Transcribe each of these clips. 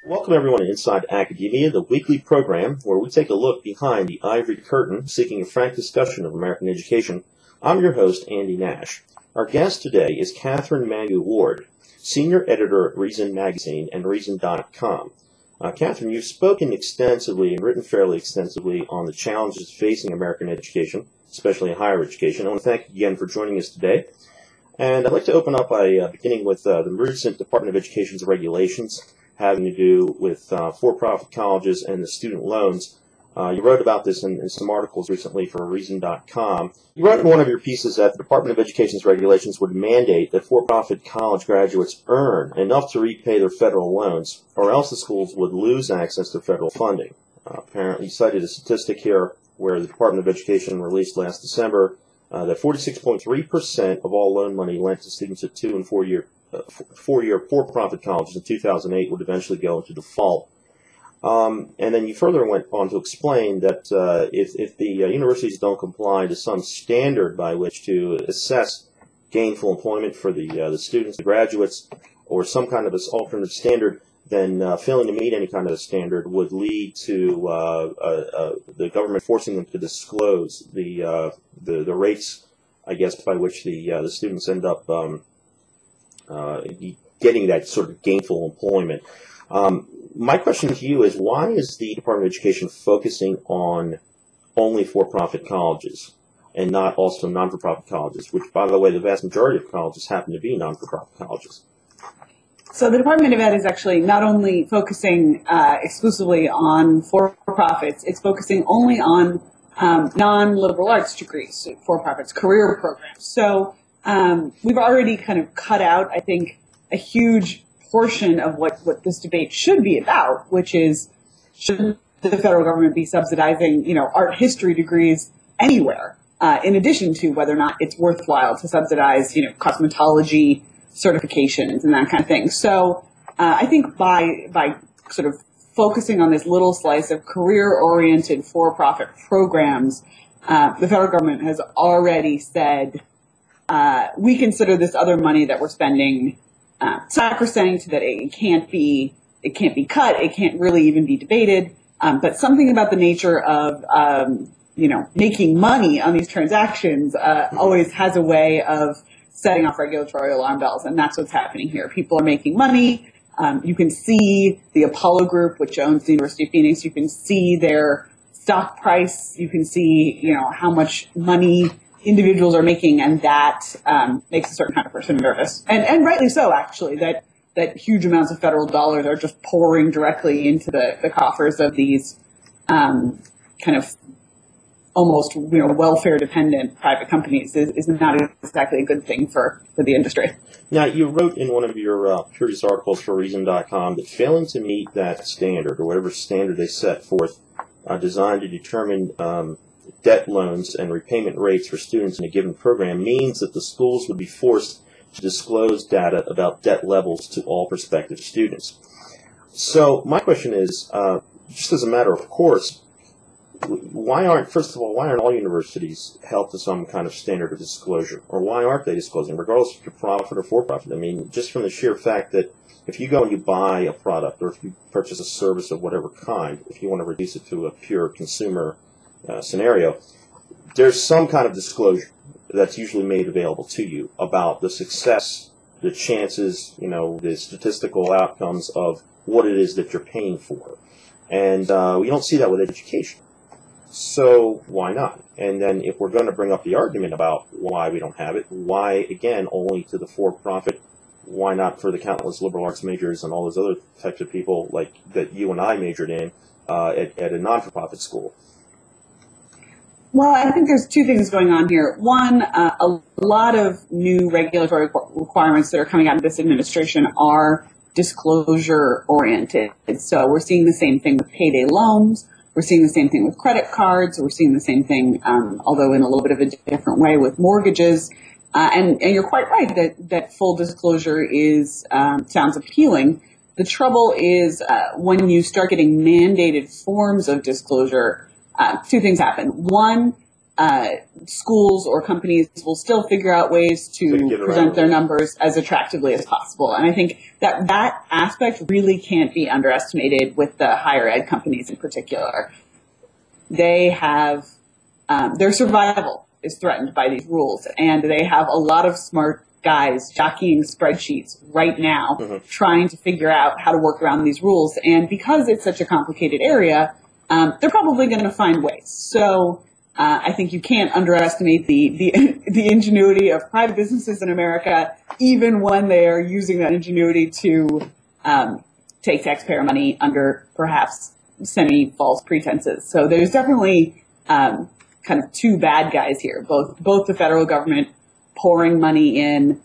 Welcome everyone to Inside Academia, the weekly program where we take a look behind the ivory curtain, seeking a frank discussion of American education. I'm your host, Andy Nash. Our guest today is Katherine Mangu-Ward, Senior Editor at Reason Magazine and Reason.com. Katherine, you've spoken extensively and written fairly extensively on the challenges facing American education, especially higher education. I want to thank you again for joining us today. And I'd like to open up by beginning with the recent Department of Education's regulations having to do with for-profit colleges and the student loans. You wrote about this in some articles recently for Reason.com. You wrote in one of your pieces that the Department of Education's regulations would mandate that for-profit college graduates earn enough to repay their federal loans, or else the schools would lose access to federal funding. Apparently, you cited a statistic here where the Department of Education released last December that 46.3% of all loan money lent to students at 2- and 4-year for-profit colleges in 2008 would eventually go into default. And then you further went on to explain that if the universities don't comply to some standard by which to assess gainful employment for the students, the graduates, or some kind of this alternative standard, then failing to meet any kind of a standard would lead to the government forcing them to disclose the rates, I guess, by which the students end up getting that sort of gainful employment. My question to you is, why is the Department of Education focusing on only for-profit colleges and not also non-for-profit colleges, which, by the way, the vast majority of colleges happen to be non-for-profit colleges? So the Department of Ed is actually not only focusing exclusively on for-profits, it's focusing only on non-liberal arts degrees, for-profits, career programs. So we've already kind of cut out, I think, a huge portion of what this debate should be about, which is, should the federal government be subsidizing, art history degrees anywhere, in addition to whether or not it's worthwhile to subsidize, cosmetology certifications and that kind of thing. So I think by sort of focusing on this little slice of career-oriented for-profit programs, the federal government has already said, we consider this other money that we're spending sacrosanct, that it can't be cut, it can't really even be debated. But something about the nature of making money on these transactions always has a way of setting off regulatory alarm bells, and that's what's happening here. People are making money. You can see the Apollo Group, which owns the University of Phoenix. You can see their stock price. You can see, how much money individuals are making, and that makes a certain kind of person nervous. And rightly so, actually, that huge amounts of federal dollars are just pouring directly into the coffers of these kind of almost welfare-dependent private companies is not exactly a good thing for the industry. Now, you wrote in one of your previous articles for Reason.com that failing to meet that standard, or whatever standard they set forth, designed to determine debt loans and repayment rates for students in a given program, means that the schools would be forced to disclose data about debt levels to all prospective students. So my question is, just as a matter of course, why aren't all universities held to some kind of standard of disclosure? Or why aren't they disclosing, regardless if you're profit or for-profit? I mean, just from the sheer fact that if you go and you buy a product, or if you purchase a service of whatever kind, if you want to reduce it to a pure consumer scenario, there's some kind of disclosure that's usually made available to you about the success, the chances, the statistical outcomes of what it is that you're paying for. And we don't see that with education. So why not? And then if we're going to bring up the argument about why we don't have it, why, again, only to the for-profit, why not for the countless liberal arts majors and all those other types of people like that you and I majored in at a non-for-profit school? Well, I think there's two things going on here. One, a lot of new regulatory requirements that are coming out of this administration are disclosure-oriented. So we're seeing the same thing with payday loans. We're seeing the same thing with credit cards. We're seeing the same thing, although in a little bit of a different way, with mortgages. And you're quite right that full disclosure sounds appealing. The trouble is when you start getting mandated forms of disclosure, two things happen. One, schools or companies will still figure out ways to present their numbers as attractively as possible. And I think that aspect really can't be underestimated with the higher ed companies in particular. They have, their survival is threatened by these rules, and they have a lot of smart guys jockeying spreadsheets right now, trying to figure out how to work around these rules. And because it's such a complicated area, they're probably going to find ways. So I think you can't underestimate the ingenuity of private businesses in America, even when they are using that ingenuity to take taxpayer money under perhaps semi-false pretenses. So there's definitely kind of two bad guys here, both the federal government pouring money in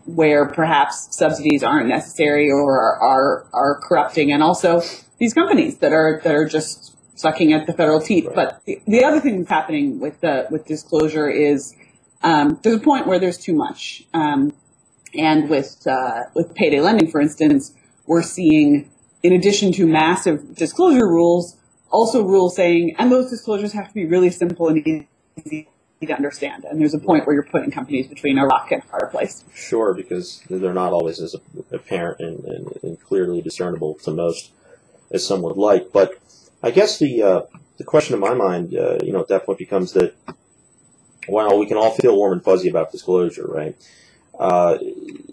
where perhaps subsidies aren't necessary or are corrupting, and also these companies that are just sucking at the federal teeth. Right. But the other thing that's happening with disclosure is there's a point where there's too much, and with payday lending, for instance, we're seeing, in addition to massive disclosure rules, also rules saying, and those disclosures have to be really simple and easy to understand. And there's a point where you're putting companies between a rock and a hard place. Sure, because they're not always as apparent and clearly discernible to most as some would like. But I guess the question in my mind, at that point becomes that, while we can all feel warm and fuzzy about disclosure, right?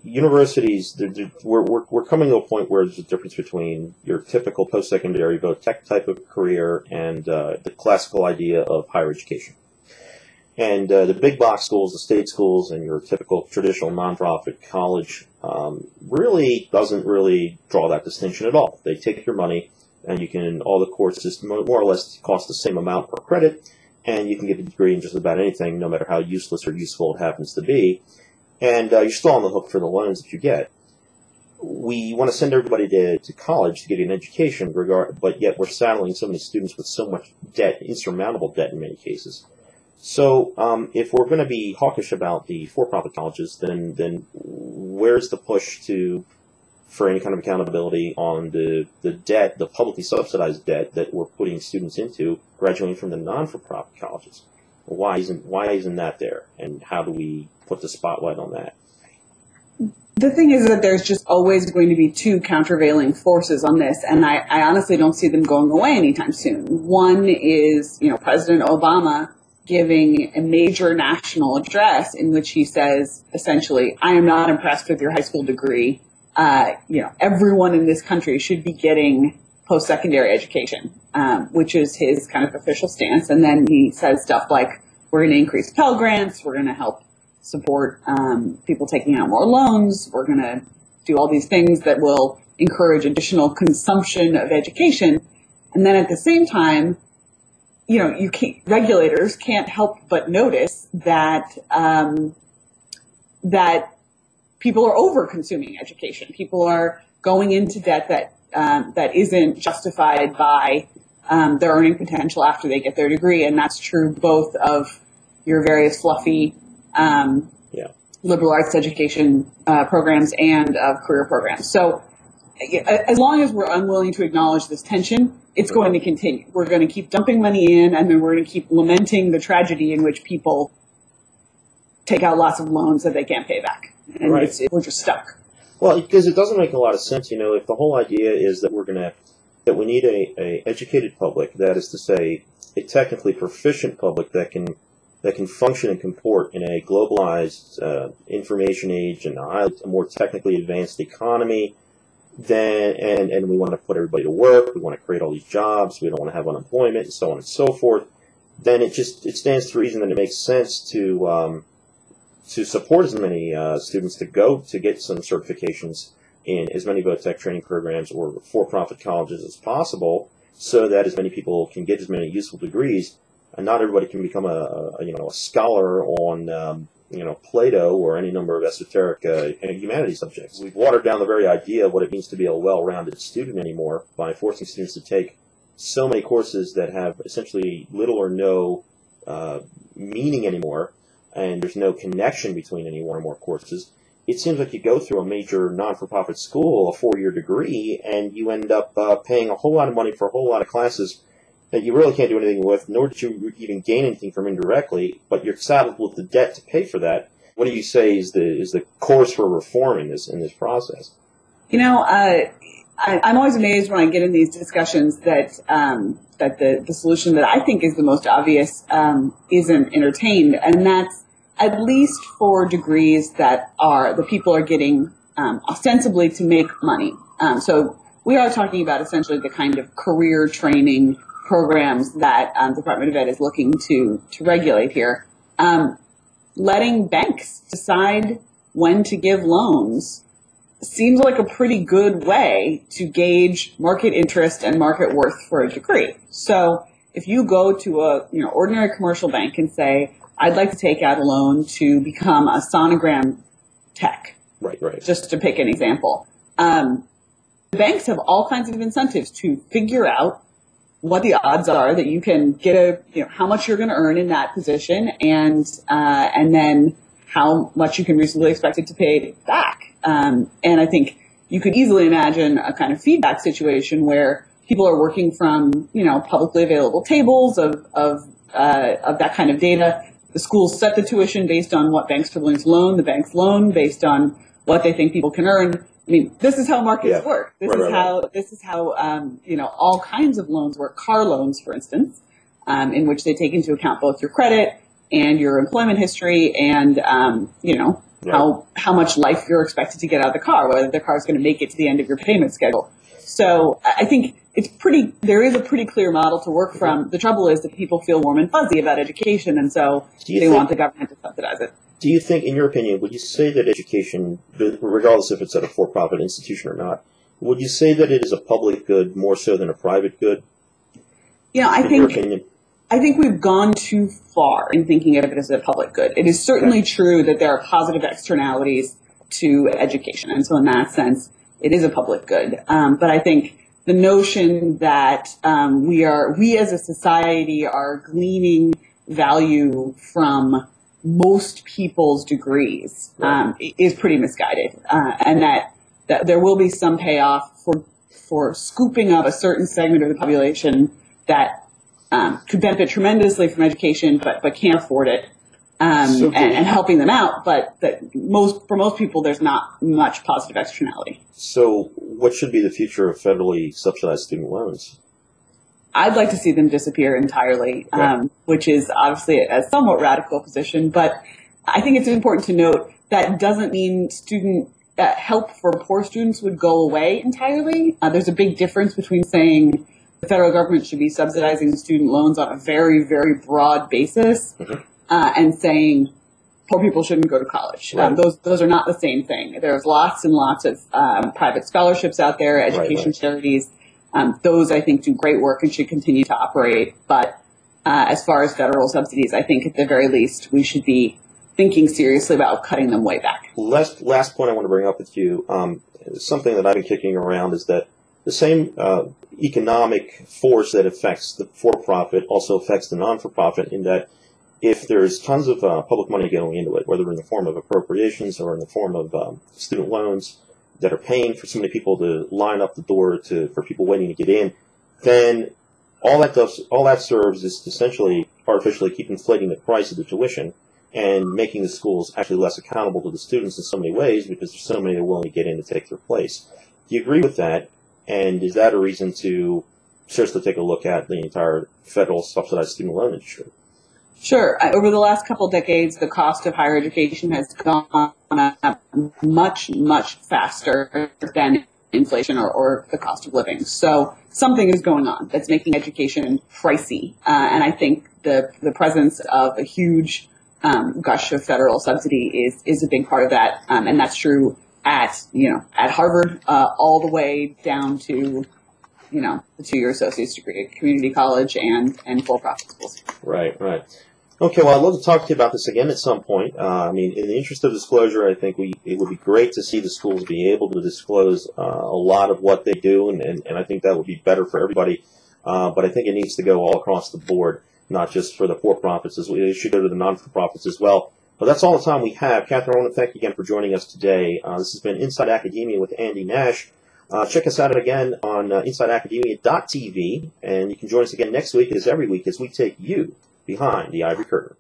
Universities, we're coming to a point where there's a difference between your typical post-secondary tech type of career and the classical idea of higher education. And the big box schools, the state schools, and your typical traditional nonprofit college really doesn't really draw that distinction at all. They take your money, and all the courses more or less cost the same amount per credit, and you can get a degree in just about anything, no matter how useless or useful it happens to be. And you're still on the hook for the loans that you get. We want to send everybody to college to get an education, but yet we're saddling so many students with so much debt, insurmountable debt in many cases. So if we're going to be hawkish about the for-profit colleges, then where's the push for any kind of accountability on the debt, the publicly subsidized debt that we're putting students into graduating from the non-for-profit colleges? Why isn't that there? And how do we put the spotlight on that? The thing is that there's just always going to be two countervailing forces on this, and I honestly don't see them going away anytime soon. One is, President Obama giving a major national address in which he says, essentially, I am not impressed with your high school degree. Everyone in this country should be getting post-secondary education, which is his kind of official stance. And then he says stuff like, we're going to increase Pell Grants, we're going to help support people taking out more loans, we're going to do all these things that will encourage additional consumption of education. And then at the same time, regulators can't help but notice that that people are over-consuming education. People are going into debt that isn't justified by their earning potential after they get their degree, and that's true both of your various fluffy liberal arts education programs and of career programs. So as long as we're unwilling to acknowledge this tension, it's going to continue. We're going to keep dumping money in, and then we're going to keep lamenting the tragedy in which people take out lots of loans that they can't pay back. And right. We're just stuck. Well, because it doesn't make a lot of sense, if the whole idea is that we need a educated public, that is to say, a technically proficient public that can function and comport in a globalized information age and a more technically advanced economy. And we want to put everybody to work. We want to create all these jobs. We don't want to have unemployment, and so on and so forth. Then it stands to reason that it makes sense to support as many students to get some certifications in as many tech training programs or for-profit colleges as possible, so that as many people can get as many useful degrees, and not everybody can become a scholar on Plato or any number of esoteric humanities subjects. We've watered down the very idea of what it means to be a well-rounded student anymore by forcing students to take so many courses that have essentially little or no meaning anymore, and there's no connection between any one or more courses. It seems like you go through a major non-for-profit school, a 4-year degree, and you end up paying a whole lot of money for a whole lot of classes, that you really can't do anything with, nor did you even gain anything from indirectly, but you're saddled with the debt to pay for that. What do you say is the course for reform in this process? I'm always amazed when I get in these discussions that the solution that I think is the most obvious isn't entertained, and that's at least for degrees that the people are getting ostensibly to make money. So we are talking about essentially the kind of career training programs that the Department of Ed is looking to regulate here. Letting banks decide when to give loans seems like a pretty good way to gauge market interest and market worth for a degree. So if you go to a ordinary commercial bank and say, I'd like to take out a loan to become a sonogram tech, right, just to pick an example, the banks have all kinds of incentives to figure out what the odds are that you can get how much you're going to earn in that position, and then how much you can reasonably expect it to pay back. And I think you could easily imagine a kind of feedback situation where people are working from publicly available tables of that kind of data. The schools set the tuition based on what banks are willing to loan. The banks loan based on what they think people can earn. I mean, this is how markets work. This is how all kinds of loans work. Car loans, for instance, in which they take into account both your credit and your employment history and how much life you're expected to get out of the car, whether the car is going to make it to the end of your payment schedule. So I think there is a pretty clear model to work from. The trouble is that people feel warm and fuzzy about education, and so they want the government to subsidize it. Do you think, in your opinion, would you say that education, regardless if it's at a for-profit institution or not, would you say that it is a public good more so than a private good? I think we've gone too far in thinking of it as a public good. It is certainly true that there are positive externalities to education, and so in that sense, it is a public good. But I think the notion that we as a society are gleaning value from most people's degrees is pretty misguided, and that there will be some payoff for scooping up a certain segment of the population that could benefit tremendously from education, but can't afford it, and helping them out. But for most people, there's not much positive externality. So, what should be the future of federally subsidized student loans? I'd like to see them disappear entirely, which is obviously a somewhat radical position. But I think it's important to note that doesn't mean student help for poor students would go away entirely. There's a big difference between saying the federal government should be subsidizing student loans on a very, very broad basis and saying poor people shouldn't go to college. Right. Those are not the same thing. There's lots and lots of private scholarships out there, education charities. Those, I think, do great work and should continue to operate. But as far as federal subsidies, I think at the very least we should be thinking seriously about cutting them way back. Last point I want to bring up with you, something that I've been kicking around is that the same economic force that affects the for-profit also affects the non-for-profit, in that if there's tons of public money going into it, whether in the form of appropriations or in the form of student loans that are paying for so many people to line up the door for people waiting to get in, then all that serves is to essentially artificially keep inflating the price of the tuition and making the schools actually less accountable to the students in so many ways, because there's so many that are willing to get in to take their place. Do you agree with that? And is that a reason to seriously take a look at the entire federal subsidized student loan industry? Sure. Over the last couple of decades, the cost of higher education has gone up much, much faster than inflation or the cost of living. So something is going on that's making education pricey. And I think the presence of a huge gush of federal subsidy is a big part of that. And that's true at Harvard all the way down to the 2-year associate's degree at community college and for-profit schools. Right. Okay, well, I'd love to talk to you about this again at some point. In the interest of disclosure, I think it would be great to see the schools be able to disclose a lot of what they do, and I think that would be better for everybody. But I think it needs to go all across the board, not just for the for-profits. It should go to the non-for-profits as well. But that's all the time we have. Katherine, I want to thank you again for joining us today. This has been Inside Academia with Andy Nash. Check us out again on InsideAcademia.tv, and you can join us again next week, as every week, as we take you behind the ivory curtain.